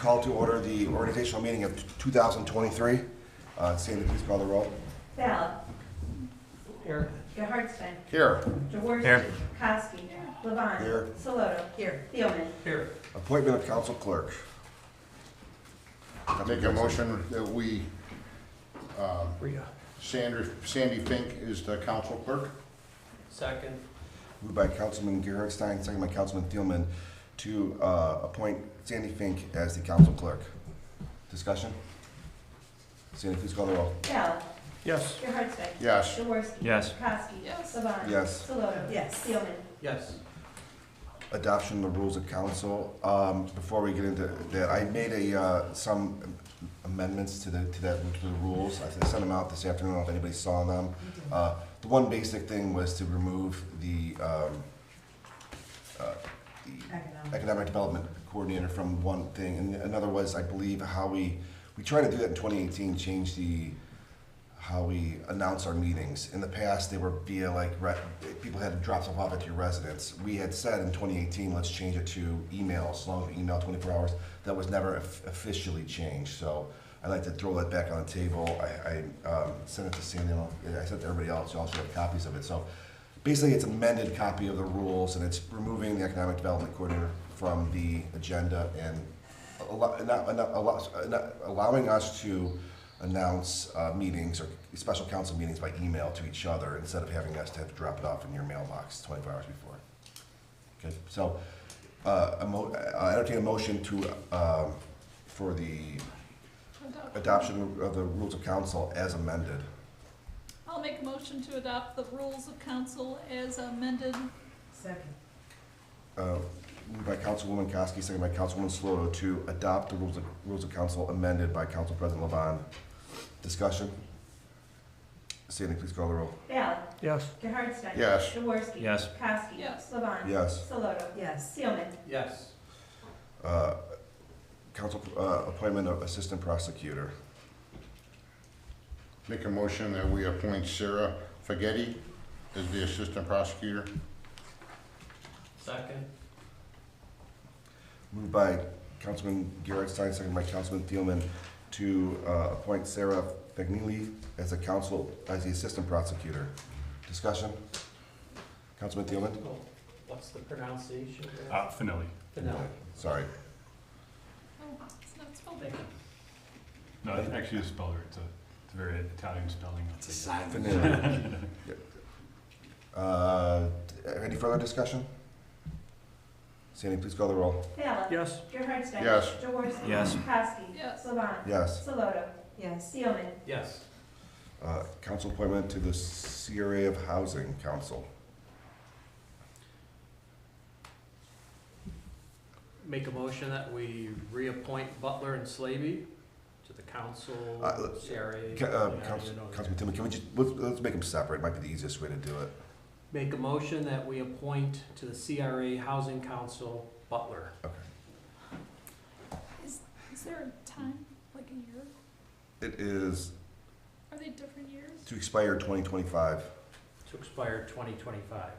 Call to order the organizational meeting of 2023. Sandy, please call the roll. Ballard. Here. Gerhardstein. Here. Jaworski. Here. Kosky. Levon. Here. Soloto. Here. Thielman. Here. Appointment of council clerk. Make a motion that we, Rhea. Sandy Fink is the council clerk. Second. Moved by Councilman Gerhardstein, second by Councilman Thielman, to appoint Sandy Fink as the council clerk. Discussion? Sandy, please call the roll. Ballard. Yes. Gerhardstein. Yes. Jaworski. Yes. Kosky. Yes. Levon. Yes. Soloto. Yes. Thielman. Yes. Adoption of the rules of council. Before we get into that, I made some amendments to the rules. I sent them out this afternoon. I don't know if anybody saw them. The one basic thing was to remove the economic development coordinator from one thing, and another was, I believe, how we tried to do that in 2018. Change how we announce our meetings. In the past, they were via people had to drop stuff off at your residence. We had said in 2018, let's change it to email, as long as email 24 hours. That was never officially changed. So I'd like to throw that back on the table. I sent it to Sandy. I sent it to everybody else. You also have copies of it. So basically, it's an amended copy of the rules, and it's removing the economic development coordinator from the agenda and allowing us to announce meetings or special council meetings by email to each other instead of having us to have to drop it off in your mailbox 24 hours before. Okay, so I entertain a motion for the adoption of the rules of council as amended. I'll make a motion to adopt the rules of council as amended. Second. Moved by Councilwoman Kosky, second by Councilwoman Soloto, to adopt the rules of council amended by Council President Levon. Discussion? Sandy, please call the roll. Ballard. Yes. Gerhardstein. Yes. Jaworski. Yes. Kosky. Yes. Levon. Yes. Soloto. Yes. Thielman. Yes. Council appointment of assistant prosecutor. Make a motion that we appoint Sarah Fagetti as the assistant prosecutor. Second. Moved by Councilman Gerhardstein, second by Councilman Thielman, to appoint Sarah Fagnili as the assistant prosecutor. Discussion? Councilman Thielman? What's the pronunciation? Finelli. Finelli. Sorry. Oh, it's not spelled. No, it's actually a speller. It's a very Italian spelling. It's a silent. Any further discussion? Sandy, please call the roll. Ballard. Yes. Gerhardstein. Yes. Jaworski. Yes. Kosky. Yes. Levon. Yes. Soloto. Yes. Thielman. Yes. Council appointment to the CRA of Housing Council. Make a motion that we reappoint Butler and Slavy to the council, CRA. Councilman Thielman, can we just, let's make them separate. It might be the easiest way to do it. Make a motion that we appoint to the CRA Housing Council Butler. Okay. Is there a time, like a year? It is Are they different years? to expire 2025. To expire 2025.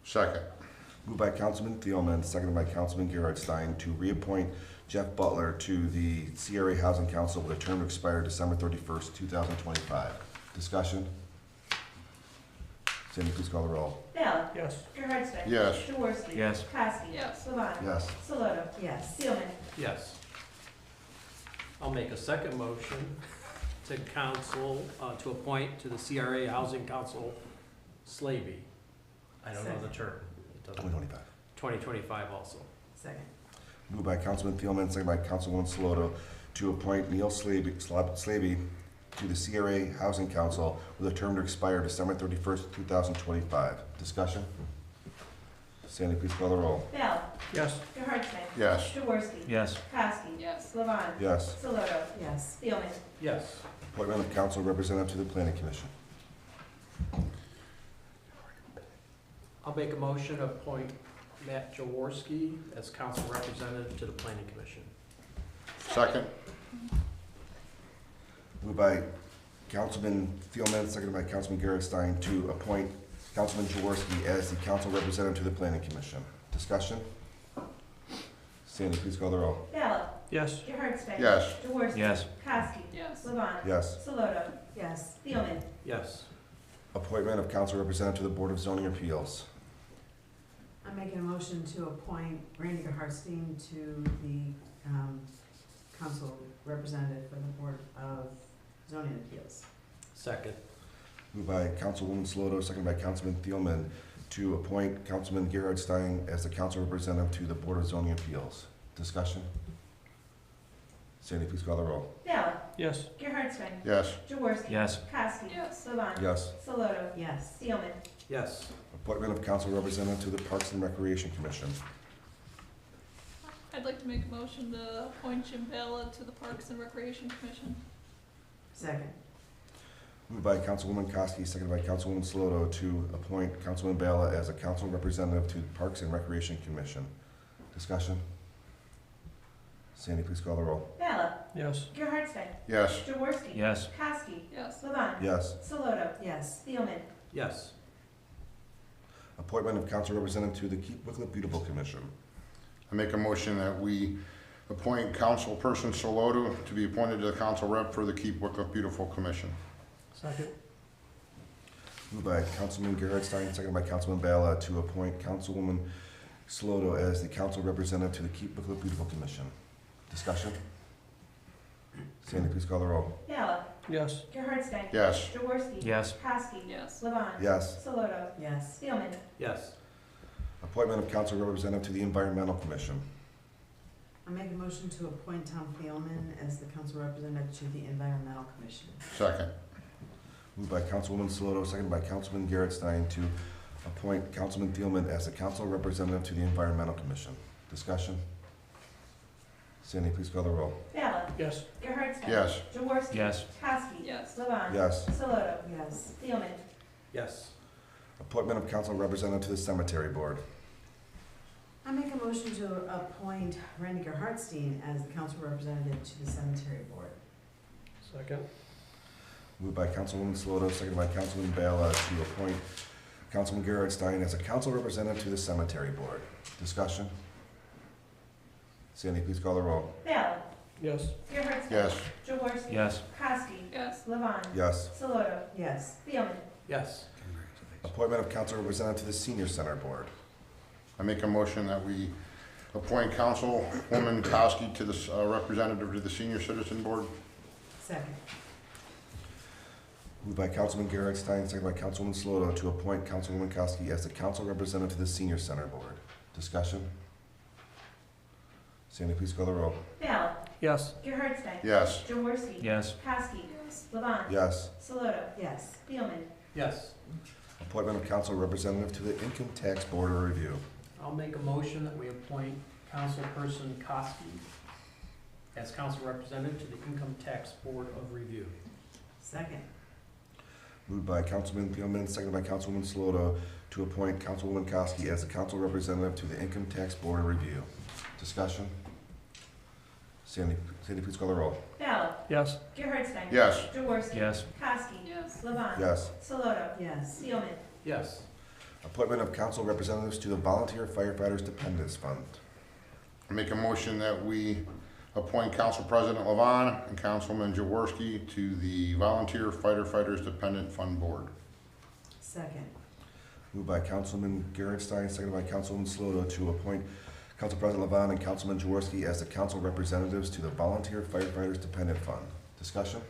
Second. Moved by Councilman Thielman, seconded by Councilman Gerhardstein, to reappoint Jeff Butler to the CRA Housing Council with a term to expire December 31st, 2025. Discussion? Sandy, please call the roll. Ballard. Yes. Gerhardstein. Yes. Jaworski. Yes. Kosky. Yes. Levon. Yes. Soloto. Yes. Thielman. Yes. I'll make a second motion to council, to appoint to the CRA Housing Council Slavy. I don't know the term. It doesn't- 2025. 2025 also. Second. Moved by Councilman Thielman, seconded by Councilwoman Soloto, to appoint Neil Slavy to the CRA Housing Council with a term to expire December 31st, 2025. Discussion? Sandy, please call the roll. Ballard. Yes. Gerhardstein. Yes. Jaworski. Yes. Kosky. Yes. Levon. Yes. Soloto. Yes. Thielman. Yes. Appointment of council representative to the Planning Commission. I'll make a motion to appoint Matt Jaworski as council representative to the planning commission. Second. Moved by Councilman Thielman, seconded by Councilman Gerhardstein, to appoint Councilman Jaworski as the council representative to the Planning Commission. Discussion? Sandy, please call the roll. Ballard. Yes. Gerhard Spank. Yes. Jaworski. Yes. Kowski. Yes. Levon. Yes. Soloto. Yes. Thielman. Yes. Appointment of council representative to the Board of Zoning Appeals. I'm making a motion to appoint Randy Hartstein to the council representative for the Board of Zoning Appeals. Second. Moved by Councilwoman Sloto, second by Councilman Thielman, to appoint Councilman Gerhard Stein as the council representative to the Board of Zoning Appeals. Discussion? Sandy, please call the roll. Ballard. Yes. Gerhard Spank. Yes. Jaworski. Yes. Kowski. Yes. Levon. Yes. Soloto. Yes. Thielman. Yes. Appointment of council representative to the Parks and Recreation Commission. I'd like to make a motion to appoint Jim Ballard to the Parks and Recreation Commission. Second. Moved by Councilwoman Kosky, seconded by Councilwoman Sloto, to appoint Councilman Bala as a council representative to the Parks and Recreation Commission. Discussion? Sandy, please call the roll. Ballard. Yes. Gerhard Spank. Yes. Jaworski. Yes. Kowski. Yes. Levon. Yes. Soloto. Yes. Thielman. Yes. Appointment of council representative to the Keep Wickliffe Beautiful Commission. I make a motion that we appoint Councilperson Soloto to be appointed to the council rep for the Keep Wickliffe Beautiful Commission. Second. Moved by Councilman Gerhard Stein, seconded by Councilman Bala, to appoint Councilwoman Sloto as the council representative to the Keep Wickliffe Beautiful Commission. Discussion? Sandy, please call the roll. Ballard. Yes. Gerhard Spank. Yes. Jaworski. Yes. Kowski. Yes. Levon. Yes. Soloto. Yes. Thielman. Yes. Appointment of council representative to the Environmental Commission. I make a motion to appoint Tom Thielman as the council representative to the Environmental Commission. Second. Moved by Councilwoman Sloto, seconded by Councilman Gerhard Stein, to appoint Councilman Thielman as the council representative to the Environmental Commission. Discussion? Sandy, please call the roll. Ballard. Yes. Gerhard Spank. Yes. Jaworski. Yes. Kowski. Yes. Levon. Yes. Soloto. Yes. Thielman. Yes. Appointment of council representative to the Cemetery Board. I make a motion to appoint Randy Hartstein as the council representative to the Cemetery Board. Second. Moved by Councilwoman Sloto, seconded by Councilman Bala, to appoint Councilman Gerhard Stein as a council representative to the Cemetery Board. Discussion? Sandy, please call the roll. Ballard. Yes. Gerhard Spank. Yes. Jaworski. Yes. Kowski. Yes. Levon. Yes. Soloto. Yes. Thielman. Yes. Appointment of council representative to the Senior Center Board. I make a motion that we appoint Councilwoman Kosky to the representative to the Senior Citizen Board. Second. Moved by Councilman Gerhard Stein, seconded by Councilwoman Sloto, to appoint Councilwoman Kosky as the council representative to the Senior Center Board. Discussion? Sandy, please call the roll. Ballard. Yes. Gerhard Spank. Yes. Jaworski. Yes. Kowski. Yes. Levon. Yes. Soloto. Yes. Thielman. Yes. Appointment of council representative to the Income Tax Board of Review. I'll make a motion that we appoint Councilperson Kosky as council representative to the Income Tax Board of Review. Second. Moved by Councilman Thielman, seconded by Councilwoman Sloto, to appoint Councilwoman Kosky as the council representative to the Income Tax Board of Review. Discussion? Sandy, please call the roll. Ballard. Yes. Gerhard Spank. Yes. Jaworski. Yes. Kowski. Yes. Levon. Yes. Soloto. Yes. Thielman. Yes. Appointment of council representatives to the Volunteer Firefighters Dependents Fund. I make a motion that we appoint Council President Levon and Councilman Jaworski to the Volunteer Firefighters Dependent Fund Board. Second. Moved by Councilman Gerhard Stein, seconded by Councilwoman Sloto, to appoint Council President Levon and Councilman Jaworski as the council representatives to the Volunteer Firefighters Dependent Fund. Discussion?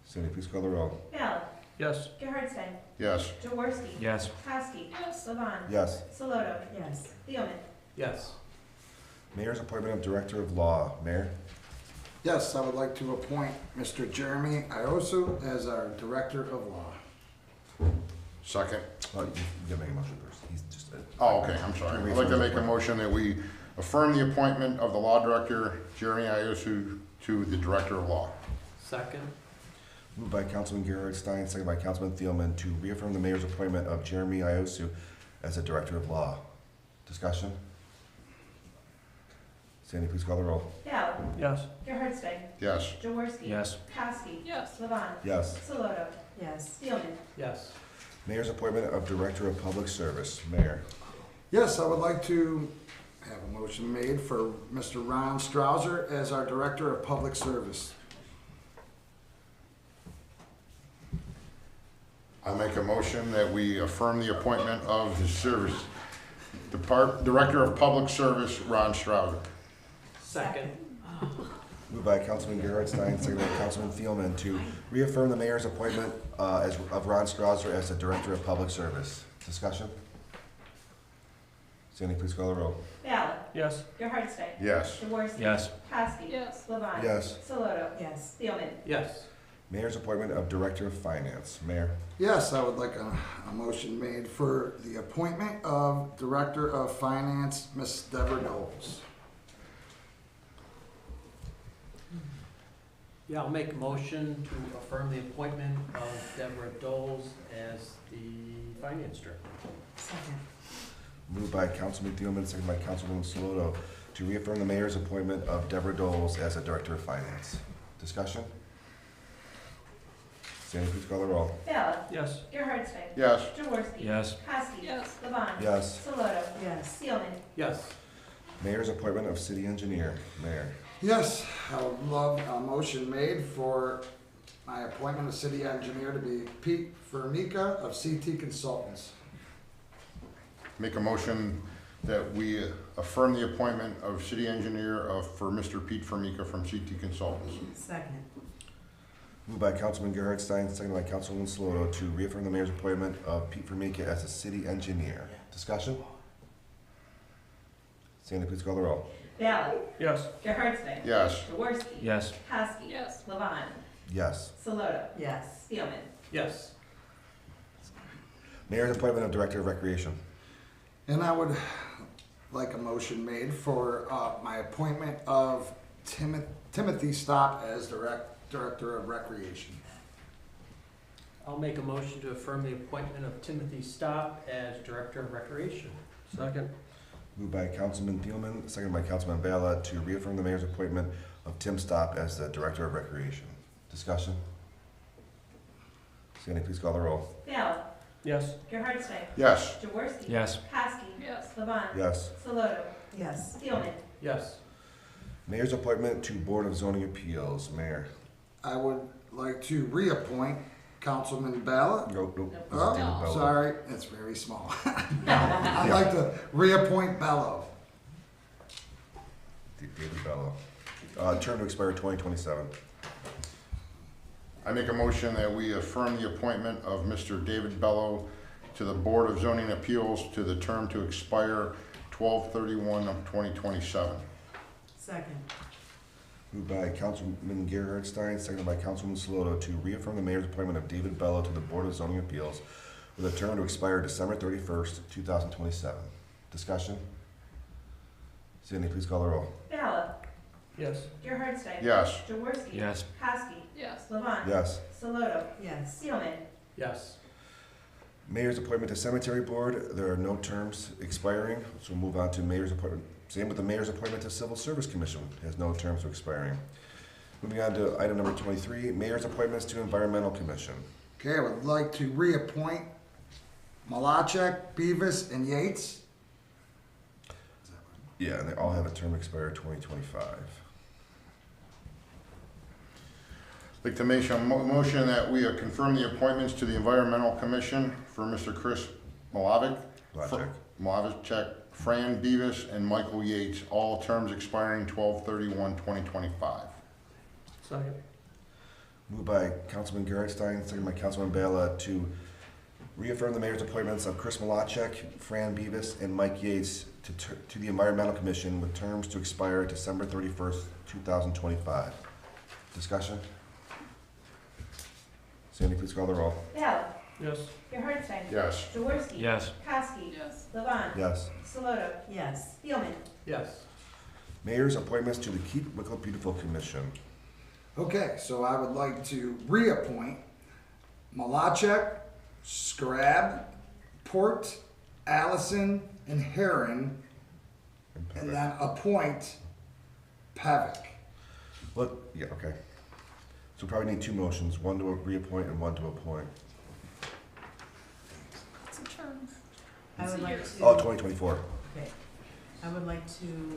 Sandy, please call the roll. Ballard. Yes. Gerhard Spank. Yes. Jaworski. Yes. Kowski. Yes. Levon. Yes. Soloto. Yes. Thielman. Yes. Mayor's appointment of Director of Law. Mayor? Yes, I would like to appoint Mr. Jeremy Iosu as our Director of Law. Second. Oh, you gotta make a motion first. He's just. Oh, okay, I'm sorry. I'd like to make a motion that we affirm the appointment of the Law Director, Jeremy Iosu, to the Director of Law. Second. Moved by Councilman Gerhard Stein, seconded by Councilman Thielman, to reaffirm the mayor's appointment of Jeremy Iosu as the Director of Law. Discussion? Sandy, please call the roll. Ballard. Yes. Gerhard Spank. Yes. Jaworski. Yes. Kowski. Yes. Levon. Yes. Soloto. Yes. Thielman. Yes. Mayor's appointment of Director of Public Service. Mayor? Yes, I would like to Have a motion made for Mr. Ron Strouser as our Director of Public Service. I make a motion that we affirm the appointment of the Service Director of Public Service, Ron Strouser. Second. Moved by Councilman Gerhardstein, seconded by Councilman Thielman to reaffirm the mayor's appointment of Ron Strouser as the Director of Public Service. Discussion? Sandy, please call the roll. Ballard. Yes. Gerhardstein. Yes. Jaworski. Yes. Kowski. Yes. Levon. Yes. Soloto. Yes. Thielman. Yes. Mayor's appointment of Director of Finance. Mayor. Yes, I would like a motion made for the appointment of Director of Finance, Ms. Deborah Knowles. Yeah, I'll make a motion to affirm the appointment of Deborah Doles as the finance director. Second. Moved by Councilman Thielman, seconded by Councilwoman Saloto to reaffirm the mayor's appointment of Deborah Doles as the Director of Finance. Discussion? Sandy, please call the roll. Ballard. Yes. Gerhardstein. Yes. Jaworski. Yes. Kowski. Yes. Levon. Yes. Soloto. Yes. Thielman. Yes. Mayor's appointment of City Engineer. Mayor. Yes, I would love a motion made for my appointment of City Engineer to be Pete Formica of CT Consultants. Make a motion that we affirm the appointment of City Engineer for Mr. Pete Formica from CT Consultants. Second. Moved by Councilman Gerhardstein, seconded by Councilwoman Saloto to reaffirm the mayor's appointment of Pete Formica as the City Engineer. Discussion? Sandy, please call the roll. Ballard. Yes. Gerhardstein. Yes. Jaworski. Yes. Kowski. Yes. Levon. Yes. Soloto. Yes. Thielman. Yes. Mayor's appointment of Director of Recreation. And I would like a motion made for my appointment of Timothy Stopp as Director of Recreation. I'll make a motion to affirm the appointment of Timothy Stopp as Director of Recreation. Second. Moved by Councilman Thielman, seconded by Councilman Bala to reaffirm the mayor's appointment of Tim Stopp as the Director of Recreation. Discussion? Sandy, please call the roll. Ballard. Yes. Gerhardstein. Yes. Jaworski. Yes. Kowski. Yes. Levon. Yes. Soloto. Yes. Thielman. Yes. Mayor's appointment to Board of Zoning Appeals. Mayor. I would like to reappoint Councilman Ballot. Nope, nope. This is Oh, David Bello. sorry, it's very small. I'd like to reappoint Bello. David Bello. Term to expire 2027. I make a motion that we affirm the appointment of Mr. David Bello to the Board of Zoning Appeals to the term to expire 12/31 of 2027. Second. Moved by Councilman Gerhardstein, seconded by Councilman Saloto to reaffirm the mayor's appointment of David Bello to the Board of Zoning Appeals with a term to expire December 31st, 2027. Discussion? Sandy, please call the roll. Ballard. Yes. Gerhardstein. Yes. Jaworski. Yes. Kowski. Yes. Levon. Yes. Soloto. Yes. Thielman. Yes. Mayor's appointment to Cemetery Board, there are no terms expiring, so we'll move on to mayor's appointment. Same with the mayor's appointment to Civil Service Commission, has no terms expiring. Moving on to item number 23, mayor's appointments to Environmental Commission. Okay, I would like to reappoint Malachek, Beavis, and Yates. Yeah, and they all have a term expire 2025. I'd like to make a motion that we confirm the appointments to the Environmental Commission for Mr. Chris Malavik, Logic. Fran Beavis, and Michael Yates, all terms expiring 12/31/2025. Second. Moved by Councilman Gerhardstein, seconded by Councilman Bala to reaffirm the mayor's appointments of Chris Malachek, Fran Beavis, and Mike Yates to the Environmental Commission with terms to expire December 31st, 2025. Discussion? Sandy, please call the roll. Ballard. Yes. Gerhardstein. Yes. Jaworski. Yes. Kowski. Yes. Levon. Yes. Soloto. Yes. Thielman. Yes. Mayor's appointments to the Keep Wickliffe Beautiful Commission. Okay, so I would like to reappoint Malachek, Scrab, Port, Allison, and Heron, and then appoint Pavic. Well, yeah, okay. So we probably need two motions, one to reappoint and one to appoint. It's a term. I would like It's to. Oh, 2024. Okay. I would like to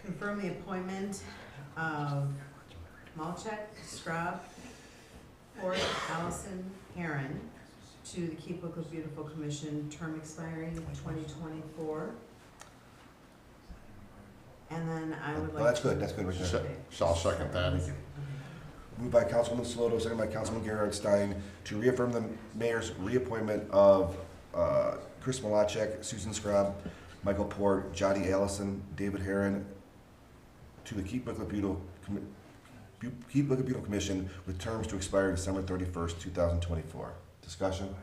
confirm the appointment of Malchek, Scrub, Ford, Allison, Heron to the Keep Wickliffe Beautiful Commission, term expiring 2024. And then I would like. Oh, that's good, that's good right there. Okay. So I'll second that. Okay. Moved by Councilman Saloto, second by Councilman Gerhard Stein, to reaffirm the mayor's reappointment of Chris Malachek, Susan Scrub, Michael Port, Jody Allison, David Heron to the Keep Wickliffe Beautiful Commission with terms to expire December 31st, 2024. Discussion?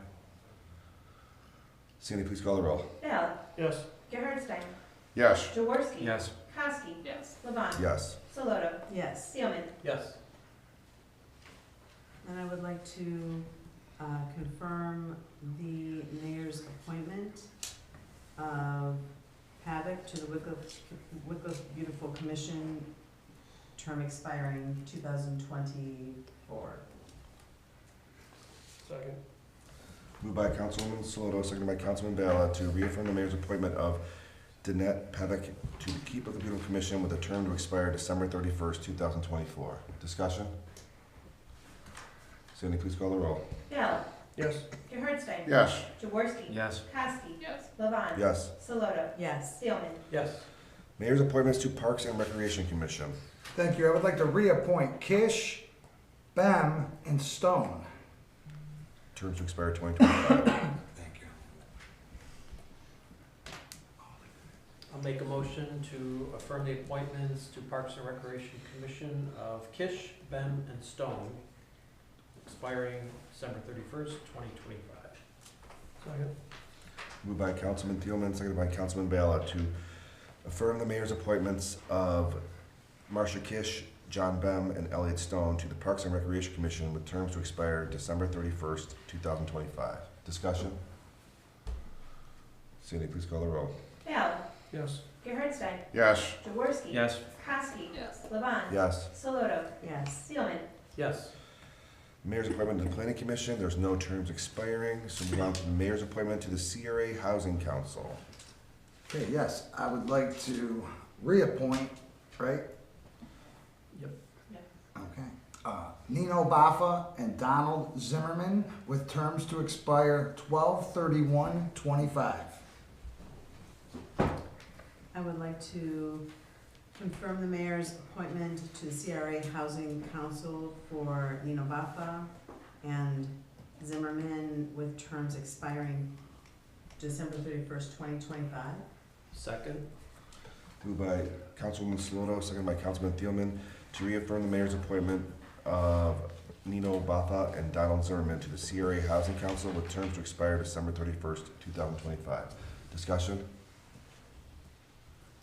Sandy, please call the roll. Ballard. Yes. Gerhard Stein. Yes. Jaworski. Yes. Kowski. Yes. Levon. Yes. Soloto. Yes. Seelman. Yes. And I would like to confirm the mayor's appointment of Paddock to the Wickliffe Beautiful Commission, term expiring 2024. Second. Moved by Councilwoman Saloto, seconded by Councilman Bala, to reaffirm the mayor's appointment of Danette Paddock to the Keep Wickliffe Beautiful Commission with a term to expire December 31st, 2024. Discussion? Sandy, please call the roll. Ballard. Yes. Gerhard Stein. Yes. Jaworski. Yes. Kowski. Yes. Levon. Yes. Soloto. Yes. Seelman. Yes. Mayor's appointments to Parks and Recreation Commission. Thank you. I would like to reappoint Kish, Bem, and Stone. Terms to expire 2025. Thank you. I'll make a motion to affirm the appointments to Parks and Recreation Commission of Kish, Bem, and Stone, expiring December 31st, 2025. Second. Moved by Councilman Thielman, seconded by Councilman Bala, to affirm the mayor's appointments of Marcia Kish, John Bem, and Elliot Stone to the Parks and Recreation Commission with terms to expire December 31st, 2025. Discussion? Sandy, please call the roll. Ballard. Yes. Gerhard Stein. Yes. Jaworski. Yes. Kowski. Yes. Levon. Yes. Soloto. Yes. Seelman. Yes. Mayor's appointment to the Planning Commission, there's no terms expiring, so move on to the mayor's appointment to the CRA Housing Council. Okay, yes, I would like to reappoint, right? Yep. Okay. Nino Baffa and Donald Zimmerman with terms to expire 12/31/25. I would like to confirm the mayor's appointment to the CRA Housing Council for Nino Baffa and Zimmerman with terms expiring December 31st, 2025. Second. Moved by Councilwoman Saloto, seconded by Councilman Thielman, to reaffirm the mayor's appointment of Nino Baffa and Donald Zimmerman to the CRA Housing Council with terms to expire December 31st, 2025. Discussion?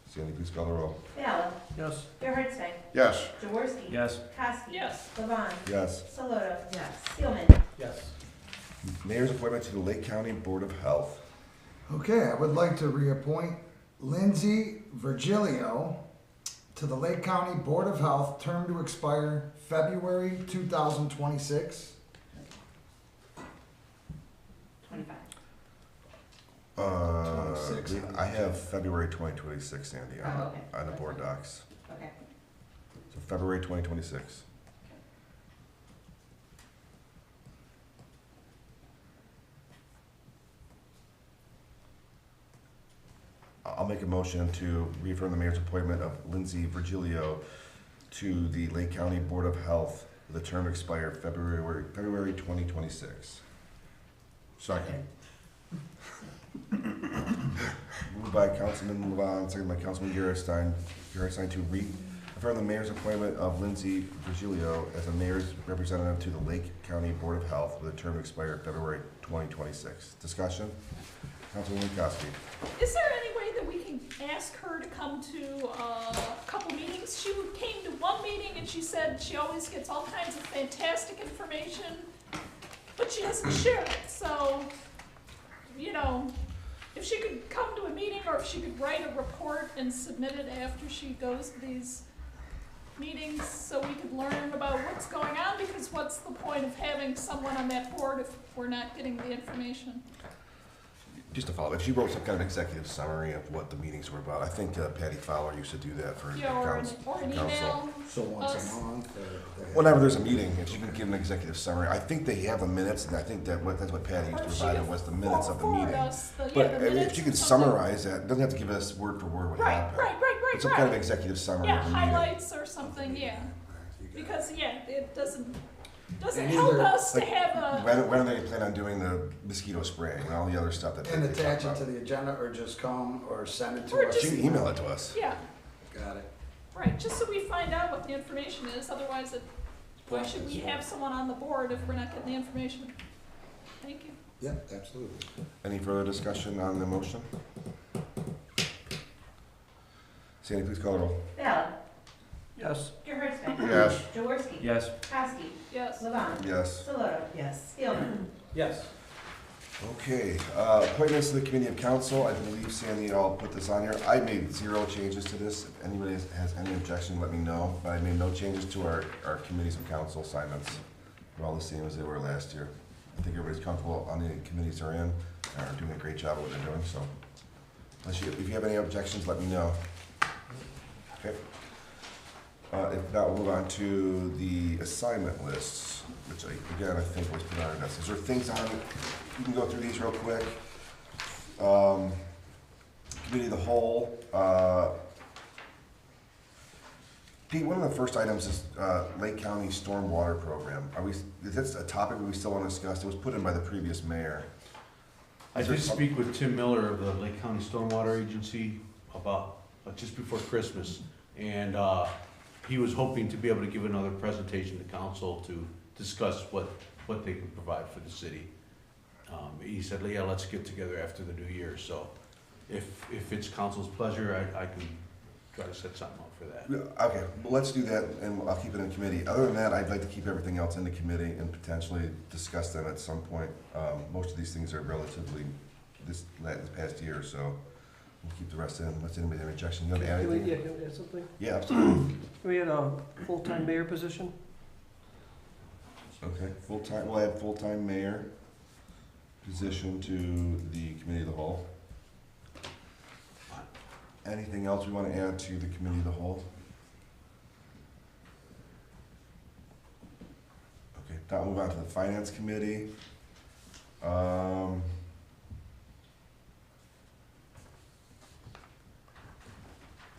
Sandy, please call the roll. Ballard. Yes. Gerhard Stein. Yes. Jaworski. Yes. Kowski. Yes. Levon. Yes. Soloto. Yes. Seelman. Yes. Mayor's appointment to the Lake County Board of Health. Okay, I would like to reappoint Lindsay Virgilio to the Lake County Board of Health, term to expire February 2026. 25. 26. I have February 2026, Sandy, Oh, okay. on the board docs. Okay. So February 2026. I'll make a motion to reaffirm the mayor's appointment of Lindsay Virgilio to the Lake County Board of Health with a term to expire February 2026. Second. Moved by Councilman Levon, seconded by Councilman Gerhard Stein to reaffirm the mayor's appointment of Lindsay Virgilio as a mayor's representative to the Lake County Board of Health with a term to expire February 2026. Discussion? Councilwoman Kowski. Is there any way that we can ask her to come to a couple meetings? She came to one meeting and she said she always gets all kinds of fantastic information, but she doesn't share it. So, you know, if she could come to a meeting or if she could write a report and submit it after she goes to these meetings so we could learn about what's going on, because what's the point of having someone on that board if we're not getting the information? Just to follow, if she wrote some kind of executive summary of what the meetings were about, I think Patty Fowler used to do that for Yeah, or an council. email. So once Us. a month or? Whenever there's a meeting, if you can give an executive summary, I think they have the minutes, and I think that's what Patty used Or to she provide, could was the minutes of the forward meeting. us the- yeah, But the I mean, minutes if you or can something. summarize that, it doesn't have to give us word for word what Right, happened. right, right, But some kind of right. executive summary Yeah, of the meeting. highlights or something, yeah. Because, yeah, it doesn't And help either, us to like, have a, When are they plan on doing the mosquito spraying and all the other stuff that they and talk attach it about? to the agenda or just come or send it Or to us? She can email it to us. yeah, Got it. right, just so we find out what the information is, otherwise why should we have someone on the board if we're not getting the information? Thank you. Yeah, absolutely. Any further discussion on the motion? Sandy, please call the roll. Ballard. Yes. Gerhardstein. Yes. Jaworski. Yes. Kowski. Yes. Levon. Yes. Solot. Yes. Steelman. Yes. Okay, appointments to the committee of council, I believe Sandy, I'll put this on here. I made 0 changes to this. If anybody has any objection, let me know. But I made no changes to our committees of council assignments. They're all the same as they were last year. I think everybody's comfortable on the committees they're in, and are doing a great job of what they're doing, so. If you have any objections, let me know. Okay. If not, we'll move on to the assignment lists, which again, I think was put on our desk. Is there things on, you can go through these real quick. Committee of the whole, Pete, one of the first items is, Lake County Stormwater Program. Is that a topic we still want to discuss? It was put in by the previous mayor. I Is there did some- speak with Tim Miller of the Lake County Stormwater Agency about, just before Christmas. And he was hoping to be able to give another presentation to council to discuss what they can provide for the city. He said, yeah, let's get together after the new year. So if it's council's pleasure, I can try to set something up for that. Yeah, okay, well, let's do that, and I'll keep it in committee. Other than that, I'd like to keep everything else in the committee and potentially discuss them at some point. Most of these things are relatively this past year, so we'll keep the rest in. Unless anybody has any objection, you want to add Can we, anything? can we add something? Yeah, absolutely. We had a full-time mayor position. Okay, full-time, we'll add full-time mayor position to the committee of the whole. Anything else we want to add to the committee of the whole? Okay, now move on to the finance committee.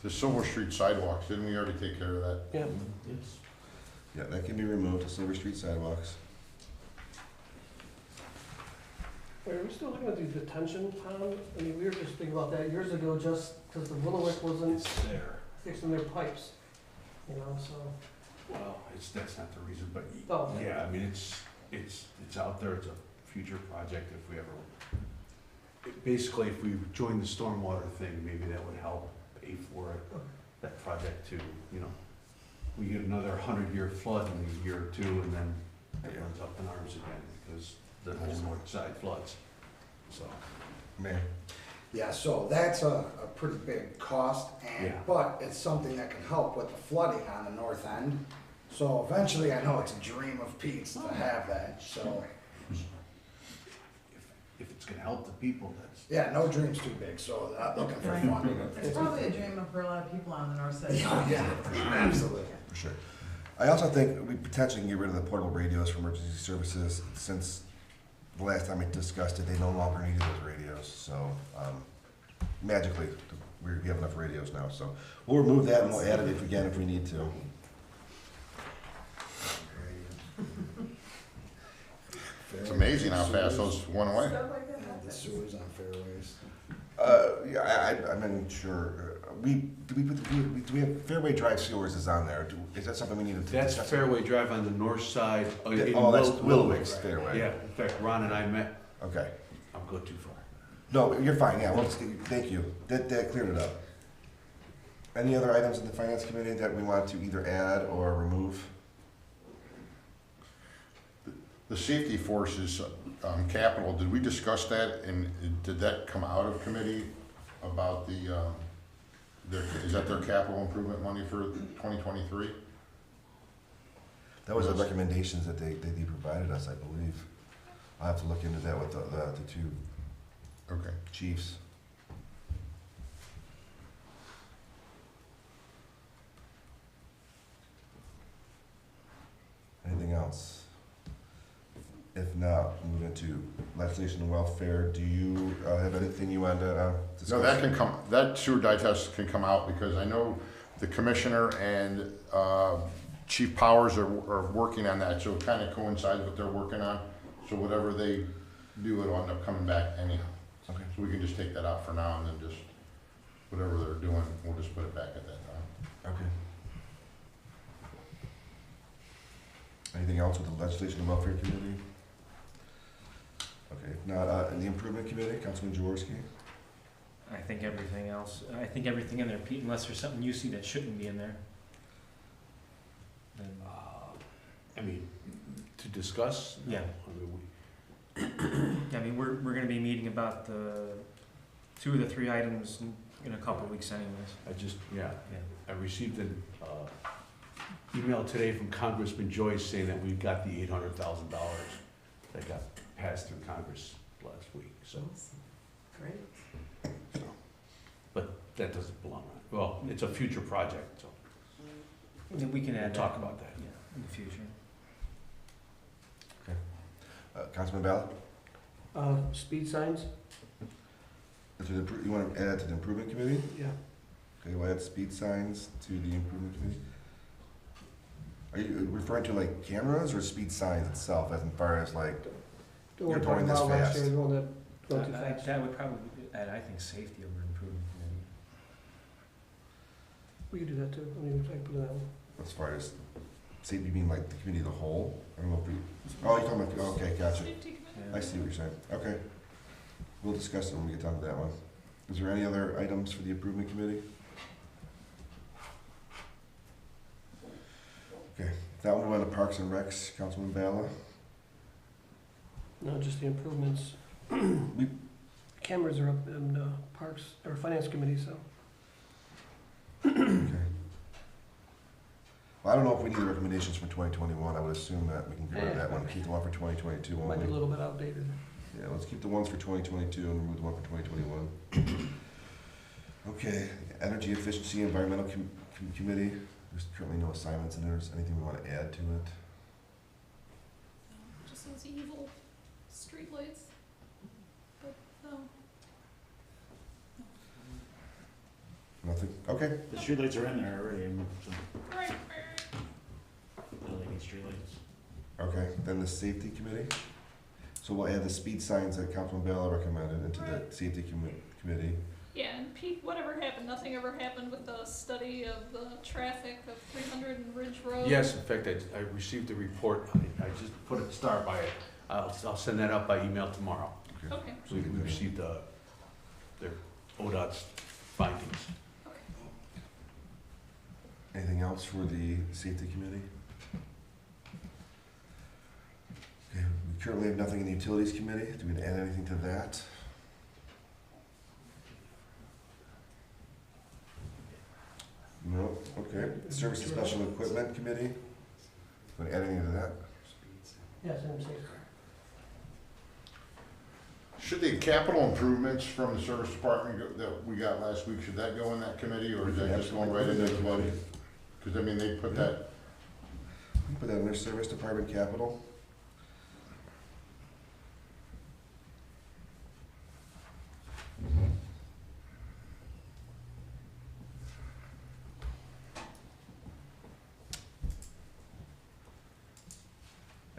The Silver Street sidewalks, didn't we already take care of that? Yeah. Yes. Yeah, that can be removed, the Silver Street sidewalks. Are we still looking at the detention pond? I mean, we were just thinking about that years ago, just because the Wickliffe wasn't It's there. fixing their pipes, you know, so. Well, that's not the reason, but Oh. yeah, I mean, it's out there. It's a future project if we ever, basically, if we join the stormwater thing, maybe that would help pay for it, that project too, you know. We get another 100-year flood in a year or two, and then everyone's up in arms again because the whole north side floods, so. Mayor? Yeah, so that's a pretty big cost, Yeah. but it's something that can help with the flooding on the north end. So eventually, I know it's a dream of Pete's to have that, so, If it's gonna help the people, that's. yeah, no dream's too big, so not looking for Right. fun. It's probably a dream for a lot of people on the north side. Yeah, absolutely. For sure. I also think we potentially can get rid of the portable radios for emergency services, since the last time we discussed it, they no longer need those radios, so, magically, we have enough radios now, so we'll remove that and we'll add it again if we need to. It's amazing how fast those went away. The sewers on fairways. Yeah, I'm not sure, do we have Fairway Drive sewers is on there, is that something we need to That's discuss? Fairway Drive on the north side. In Oh, that's Will- Willowix Fairway. Yeah, in fact, Ron and I met, Okay. I'll go too far. No, you're fine, yeah, well, thank you, that cleared it up. Any other items in the finance committee that we want to either add or remove? The safety forces, capital, did we discuss that, and did that come out of committee about is that their capital improvement money for 2023? That was the recommendations that they provided us, I believe. I'll have to look into that with the two Okay. Chiefs. Anything else? If not, move into legislation and welfare. Do you have anything you want to discuss? No, that can come, that sewer digest can come out because I know the commissioner and Chief Powers are working on that, so it kind of coincides what they're working on. So whatever they do, it'll end up coming back anyhow. Okay. So we can just take that out for now and then just, whatever they're doing, we'll just put it back at that time. Okay. Anything else with the legislation and welfare committee? Okay, if not, in the improvement committee, Councilman Jaworski? I think everything else, I think everything in there, Pete, unless there's something you see that shouldn't be in there. Then, I mean, to discuss? Yeah. I mean, I mean, we're gonna be meeting about the 2 of the 3 items in a couple of weeks anyways. I just, yeah, Yeah. I received an email today from Congressman Joyce saying that we've got the $800,000 that got passed through Congress last week, so, Great. but that doesn't belong on it. Well, it's a future project, so Then we can we'll add talk that, about that. yeah, in the future. Councilman Ballard? Speed signs? You want to add to the improvement committee? Yeah. Okay, we'll add speed signs to the improvement committee. Are you referring to like cameras or speed signs itself, as far as like, The one You're going talking this about last fast. year, the one that going too That fast. that would probably add, I think, safety over improvement maybe. We could do that too. I mean, I can put it that one. as far as, say, you mean like the committee as a whole? I don't know if we, oh, you're talking about, okay, gotcha. Safety committee. I see what you're saying, okay. We'll discuss it when we get down to that one. Is there any other items for the improvement committee? Okay, that one went to Parks and Recs, Councilman Bala. No, just the improvements. Cameras are up in Parks, or Finance Committee, so. Okay. Well, I don't know if we need the recommendations for 2021, I would assume that we can get rid of that one, keep the one for 2022 Might be a only. little bit outdated. Yeah, let's keep the ones for 2022 and remove the one for 2021. Okay, Energy Efficiency Environmental Committee, there's currently no assignments in there, is there anything we want to add to it? Just those evil streetlights. But, no. Nothing, okay. The streetlights are in there already, so Right. the LED streetlights. Okay, then the Safety Committee. So we'll add the speed signs that Councilman Bala recommended into the Right. Safety Committee. Yeah, and Pete, whatever happened, nothing ever happened with the study of the traffic of 300 and Ridge Road? Yes, in fact, I received the report. I just put a star by it. I'll send that out by email tomorrow. Okay, So we received their ODOT's findings. okay. Anything else for the Safety Committee? Okay, we currently have nothing in the Utilities Committee. Do we add anything to that? No, okay. Service and Special Equipment Committee? Want to add anything to that? Yes, I'm saying. Should the capital improvements from the service department that we got last week, should that go in that committee or is that just going right into the committee? Cause I mean, they put that, We put that in their Service Department capital.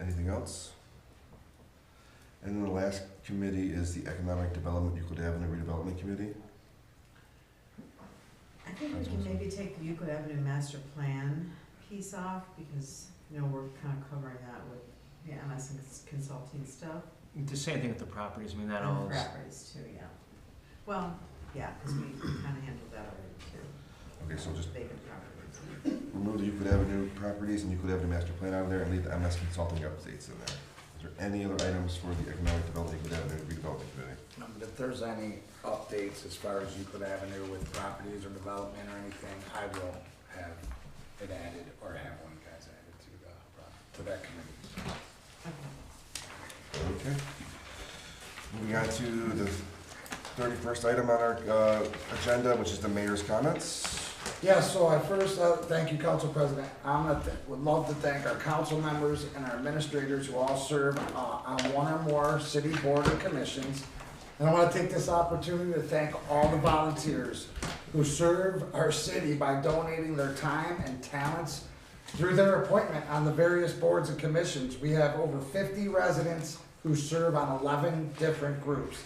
Anything else? And then the last committee is the Economic Development Euclid Avenue Redevelopment Committee. I think we can maybe take the Euclid Avenue master plan piece off, because, you know, we're kind of covering that with the MS and consulting stuff. The same thing with the properties, I mean, that And all is, properties too, yeah. Well, yeah, because we kind of handled that already too, Okay, so just vacant properties. remove the Euclid Avenue properties and Euclid Avenue master plan out of there and leave the MS consulting updates in there. Is there any other items for the Economic Development Euclid Avenue Redevelopment Committee? If there's any updates as far as Euclid Avenue with properties or development or anything, I will have it added or have one guys added to that committee. Okay. Okay. Moving on to the 31st item on our agenda, which is the mayor's comments. Yeah, so I first, thank you, Council President. Would love to thank our council members and our administrators who all serve on one or more city board or commissions. And I want to take this opportunity to thank all the volunteers who serve our city by donating their time and talents through their appointment on the various boards and commissions. We have over 50 residents who serve on 11 different groups.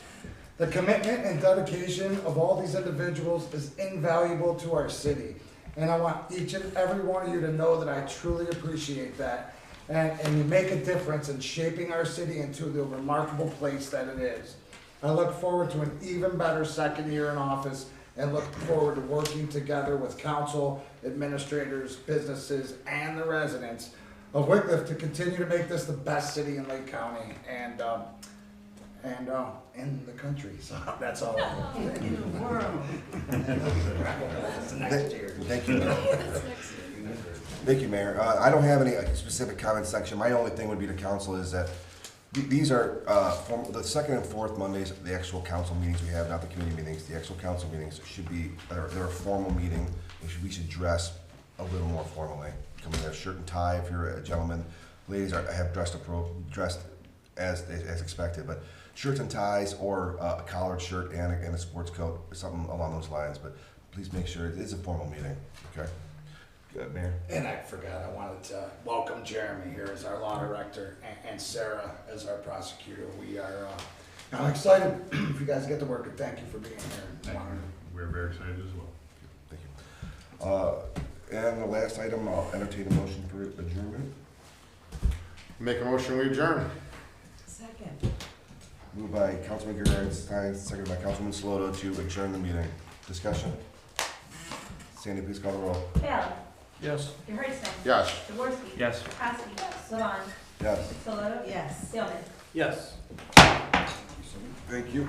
The commitment and dedication of all these individuals is invaluable to our city. And I want each and every one of you to know that I truly appreciate that. And you make a difference in shaping our city into the remarkable place that it is. I look forward to an even better second year in office and look forward to working together with council, administrators, businesses, and the residents of Wickliffe to continue to make this the best city in Lake County and in the country. So that's all. In the world. Thank you. Thank you, Mayor. I don't have any specific comment section. My only thing would be to council is that these are the second and fourth Mondays, the actual council meetings we have, not the committee meetings. The actual council meetings should be, they're a formal meeting. We should dress a little more formally. Come in a shirt and tie if you're a gentleman. Ladies have dressed as expected, but shirts and ties or a collared shirt and a sports coat, something along those lines. But please make sure it is a formal meeting. Okay. Good, Mayor. And I forgot, I wanted to welcome Jeremy here as our law director and Sarah as our prosecutor. We are, I'm excited if you guys get to work, and thank you for being here. Thank you. We're very excited as well. Thank you. And the last item, I'll entertain a motion for adjournment. Make a motion, we adjourn. Second. Moved by Councilman Guerrero, seconded by Councilman Sloto to adjourn the meeting. Discussion? Sandy, please call the roll. Bailey? Yes. Hurricane? Yes. Jaworski? Yes. Kowski? Levon? Yes. Solotra? Yes. Seelman? Yes. Thank you.